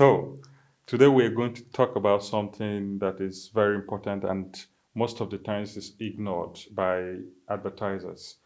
So, today we're going to talk about something that is very important and most of the times is ignored by advertisers.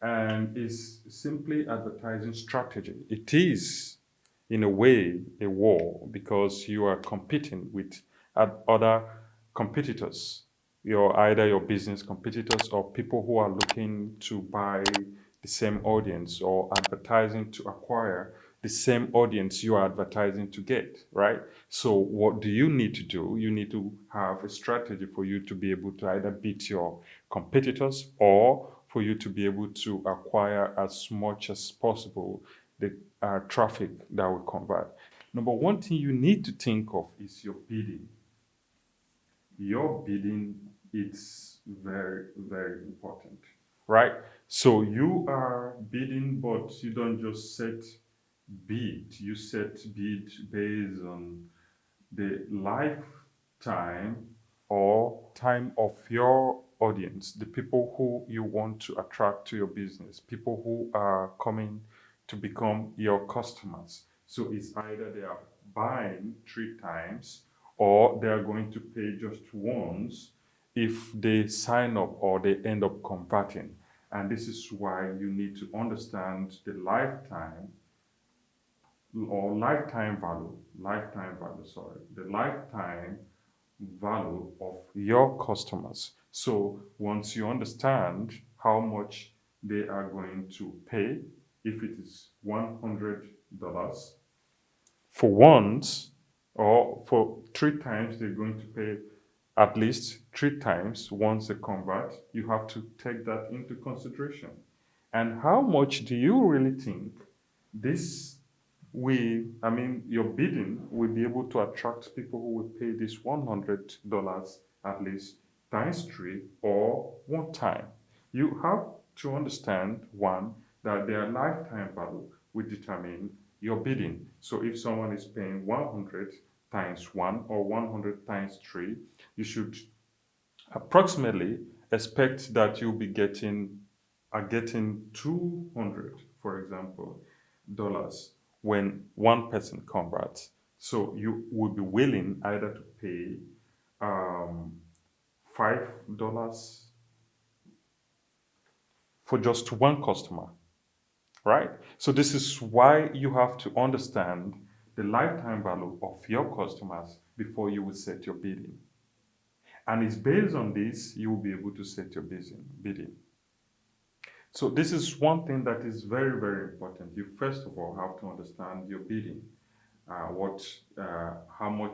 And is simply advertising strategy. It is, in a way, a war because you are competing with other competitors. You're either your business competitors or people who are looking to buy the same audience or advertising to acquire the same audience you are advertising to get, right? So, what do you need to do? You need to have a strategy for you to be able to either beat your competitors or for you to be able to acquire as much as possible the traffic that will convert. Number one thing you need to think of is your bidding. Your bidding is very, very important, right? So you are bidding, but you don't just set bid. You set bid based on the lifetime or time of your audience, the people who you want to attract to your business, people who are coming to become your customers. So it's either they are buying 3 times or they are going to pay just once if they sign up or they end up converting. And this is why you need to understand the the lifetime value of your customers. So once you understand how much they are going to pay, if it is $100 for once, or for 3 times, they're going to pay at least 3 times once they convert, you have to take that into consideration. And how much do you really think this your bidding will be able to attract people who will pay this $100 at least times 3 or one time? You have to understand one, that their lifetime value will determine your bidding. So if someone is paying 100 times 1 or 100 times 3, you should approximately expect that you'll be getting 200, for example, dollars when one person converts. So you would be willing either to pay $5 for just one customer, right? So this is why you have to understand the lifetime value of your customers before you will set your bidding. And it's based on this you will be able to set your bidding. So this is one thing that is very, very important. You first of all have to understand your bidding, how much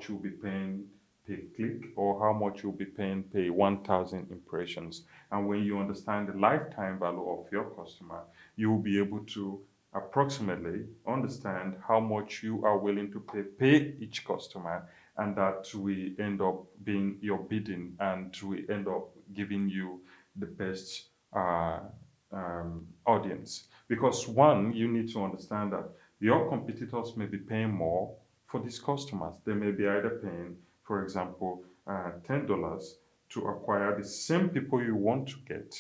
you'll be paying per click or how much you'll be paying per 1,000 impressions. And when you understand the lifetime value of your customer, you will be able to approximately understand how much you are willing to pay each customer, and that will end up being your bidding and will end up giving you the best audience. Because one, you need to understand that your competitors may be paying more for these customers. They may be either paying, for example, $10 to acquire the same people you want to get,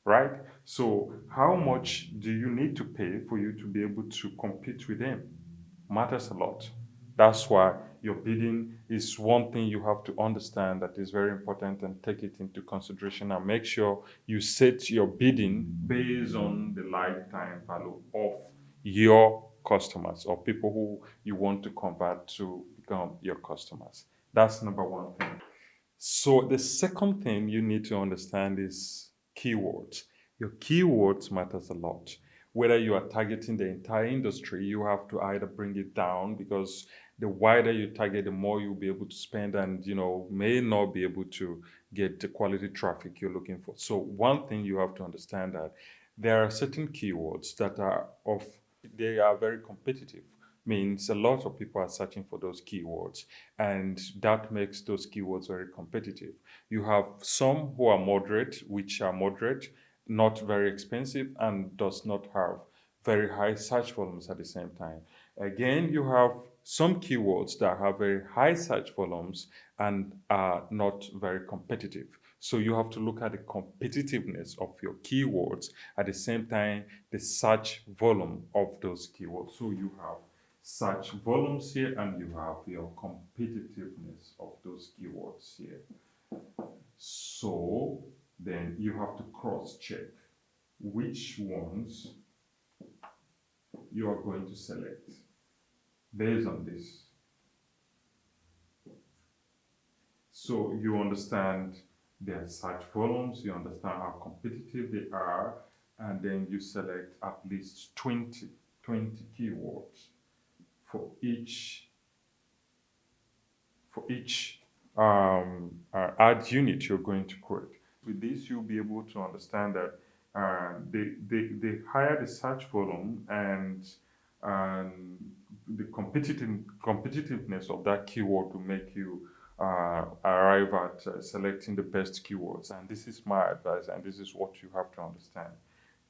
right? So how much do you need to pay for you to be able to compete with them? Matters a lot. That's why your bidding is one thing you have to understand that is very important, and take it into consideration and make sure you set your bidding based on the lifetime value of your customers or people who you want to convert to become your customers. That's number one thing. So the second thing you need to understand is keywords. Your keywords matters a lot. Whether you are targeting the entire industry, you have to either bring it down, because the wider you target, the more you'll be able to spend, and may not be able to get the quality traffic you're looking for. So one thing you have to understand, that there are certain keywords that they are very competitive, means a lot of people are searching for those keywords, and that makes those keywords very competitive. You have some who are moderate, not very expensive, and does not have very high search volumes at the same time. Again, you have some keywords that have very high search volumes and are not very competitive. So you have to look at the competitiveness of your keywords, at the same time the search volume of those keywords. So you have search volumes here, and you have your competitiveness of those keywords here. So then you have to cross check which ones you are going to select based on this. So you understand their search volumes, you understand how competitive they are, and then you select at least 20 keywords for each ad unit you're going to create. With this, you'll be able to understand that the higher the search volume and the competitiveness of that keyword will make you arrive at selecting the best keywords. And this is my advice, and this is what you have to understand.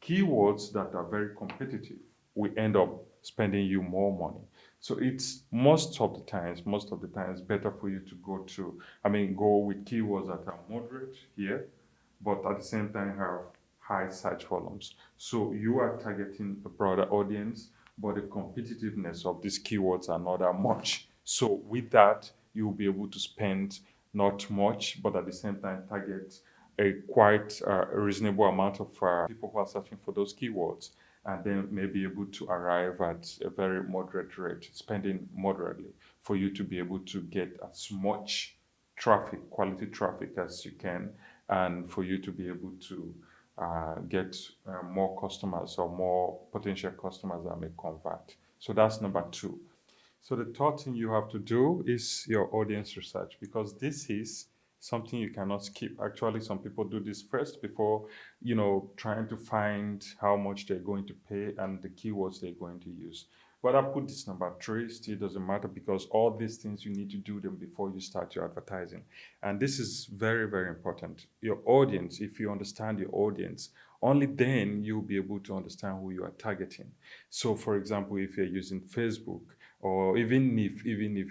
Keywords that are very competitive will end up spending you more money. So it's most of the times better for you to go with keywords that are moderate here, but at the same time have high search volumes. So you are targeting a broader audience, but the competitiveness of these keywords are not that much. So with that, you'll be able to spend not much, but at the same time target a quite reasonable amount of people who are searching for those keywords, and then may be able to arrive at a very moderate rate, spending moderately for you to be able to get as much traffic, quality traffic as you can, and for you to be able to get more customers or more potential customers that may convert. So that's number two. So the third thing you have to do is your audience research, because this is something you cannot skip. Actually, some people do this first before, trying to find how much they're going to pay and the keywords they're going to use. But I put this number three, still doesn't matter, because all these things you need to do them before you start your advertising. And this is very, very important. Your audience, if you understand your audience, only then you'll be able to understand who you are targeting. So for example, if you're using Facebook, or even if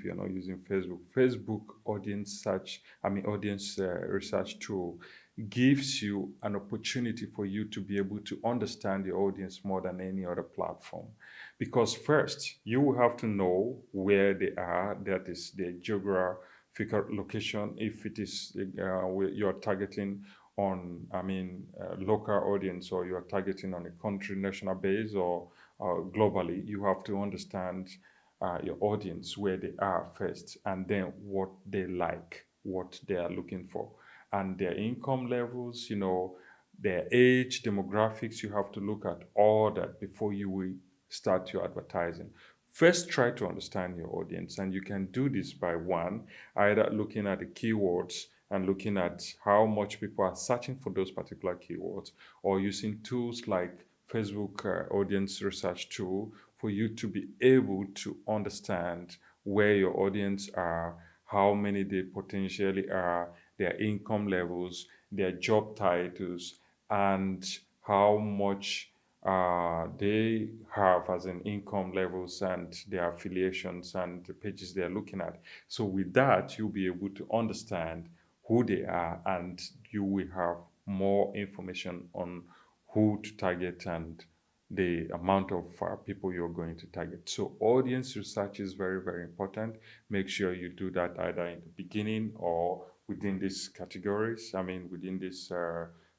you're not using Facebook audience research tool gives you an opportunity for you to be able to understand your audience more than any other platform. Because first, you will have to know where they are, that is their geographical location, if it is you're targeting on, local audience, or you're targeting on a country, national base, or globally. You have to understand your audience, where they are first, and then what they like, what they are looking for, and their income levels, their age, demographics. You have to look at all that before you will start your advertising. First, try to understand your audience, and you can do this by one, either looking at the keywords and looking at how much people are searching for those particular keywords, or using tools like Facebook audience research tool for you to be able to understand where your audience are, how many they potentially are, their income levels, their job titles, and how much they have as an income levels, and their affiliations and the pages they're looking at. So with that, you'll be able to understand who they are, and you will have more information on who to target and the amount of people you're going to target. So audience research is very, very important. Make sure you do that either in the beginning or within these categories. Within these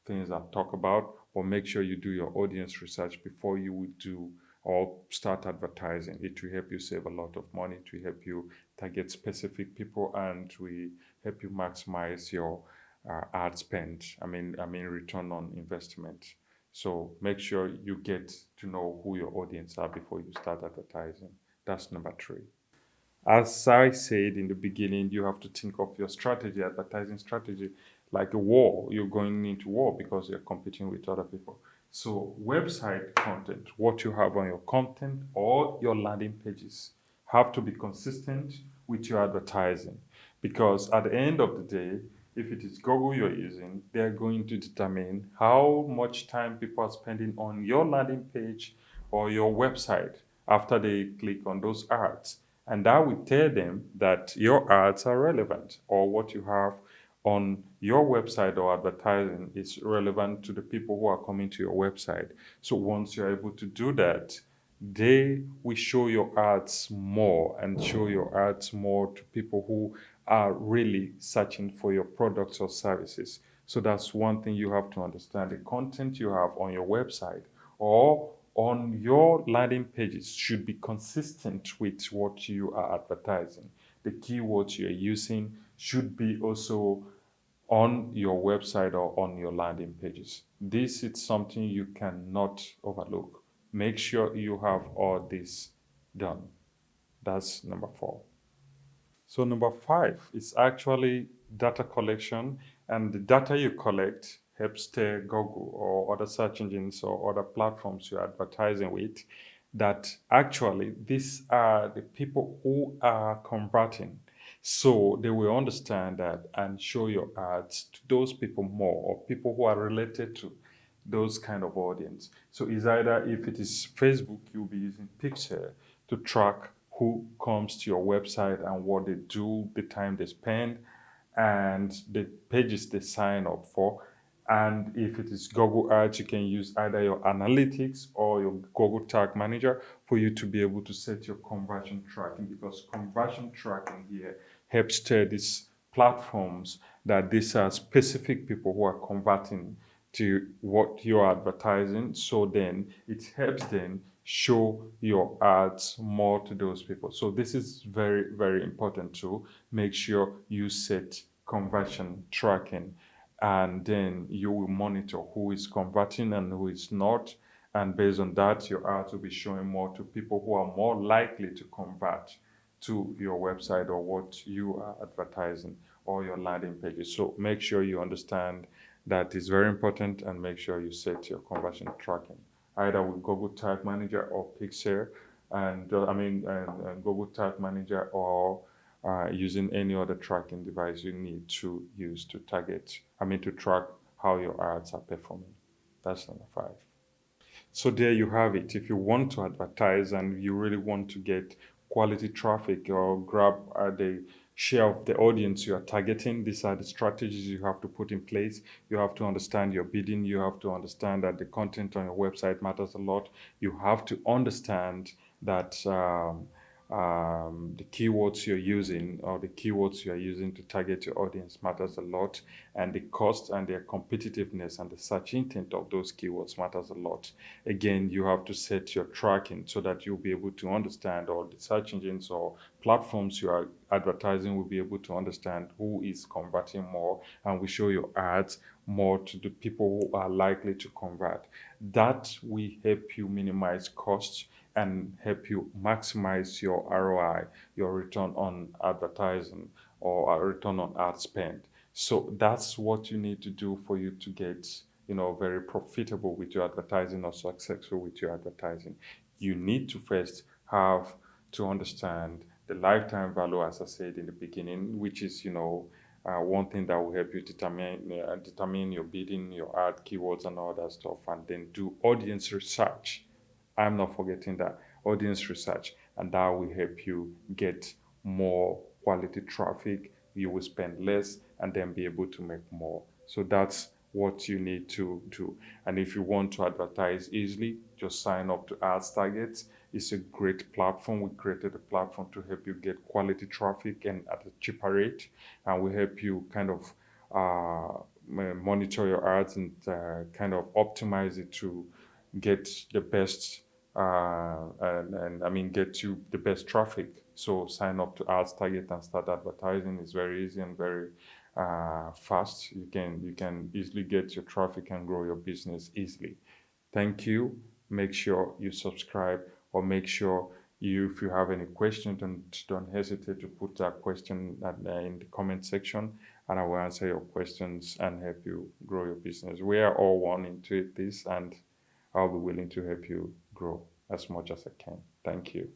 things I've talked about, or make sure you do your audience research before you would do or start advertising. It will help you save a lot of money. It will help you target specific people, and will help you maximize your ad spend. Return on investment. So make sure you get to know who your audience are before you start advertising. That's number three. As I said in the beginning, you have to think of your strategy, advertising strategy, like a war. You're going into war because you're competing with other people. So website content, what you have on your content or your landing pages, have to be consistent with your advertising. Because at the end of the day, if it is Google you're using, they're going to determine how much time people are spending on your landing page or your website after they click on those ads. And that will tell them that your ads are relevant, or what you have on your website or advertising is relevant to the people who are coming to your website. So once you're able to do that, they will show your ads more and show your ads more to people who are really searching for your products or services. So that's one thing you have to understand. The content you have on your website or on your landing pages should be consistent with what you are advertising. The keywords you're using should be also on your website or on your landing pages. This is something you cannot overlook. Make sure you have all this done. That's number four. So, number five is actually data collection, and the data you collect helps tell Google or other search engines or other platforms you're advertising with that actually these are the people who are converting. So they will understand that and show your ads to those people more, or people who are related to those kind of audience. So it's either, if it is Facebook, you'll be using Pixel to track who comes to your website and what they do, the time they spend, and the pages they sign up for. And if it is Google Ads, you can use either your analytics or your Google Tag Manager for you to be able to set your conversion tracking, because conversion tracking here helps tell these platforms that these are specific people who are converting to what you're advertising. So then it helps them show your ads more to those people. So this is very, very important to make sure you set conversion tracking, and then you will monitor who is converting and who is not. And based on that, your ads will be showing more to people who are more likely to convert to your website or what you are advertising or your landing pages. So make sure you understand that is very important, and make sure you set your conversion tracking either with Google Tag Manager or Pixel, and Google Tag Manager, or using any other tracking device you need to use to to track how your ads are performing. That's number five. So there you have it. If you want to advertise and you really want to get quality traffic or grab the share of the audience you are targeting, these are the strategies you have to put in place. You have to understand your bidding. You have to understand that the content on your website matters a lot. You have to understand that the keywords you're using, or the keywords you're using to target your audience, matters a lot, and the cost and their competitiveness and the search intent of those keywords matters a lot. Again, you have to set your tracking so that you'll be able to understand, or the search engines or platforms you are advertising will be able to understand who is converting more, and we show your ads more to the people who are likely to convert. That will help you minimize costs and help you maximize your ROI, your return on advertising, or a return on ad spend. So that's what you need to do for you to get, very profitable with your advertising or successful with your advertising. You need to first have to understand the lifetime value, as I said in the beginning, which is, one thing that will help you determine your bidding, your ad keywords, and all that stuff, and then do audience research. I'm not forgetting that audience research, and that will help you get more quality traffic. You will spend less and then be able to make more. So that's what you need to do. And if you want to advertise easily, just sign up to Ads Targets. It's a great platform. We created a platform to help you get quality traffic and at a cheaper rate, and we help you kind of monitor your ads and kind of optimize it to get the best get you the best traffic. So sign up to Ads Target and start advertising. It's very easy and very fast. You can easily get your traffic and grow your business easily. Thank you. Make sure you subscribe, or make sure if you have any questions, don't hesitate to put that question in the comment section, and I will answer your questions and help you grow your business. We are all one into this, and I'll be willing to help you grow as much as I can. Thank you.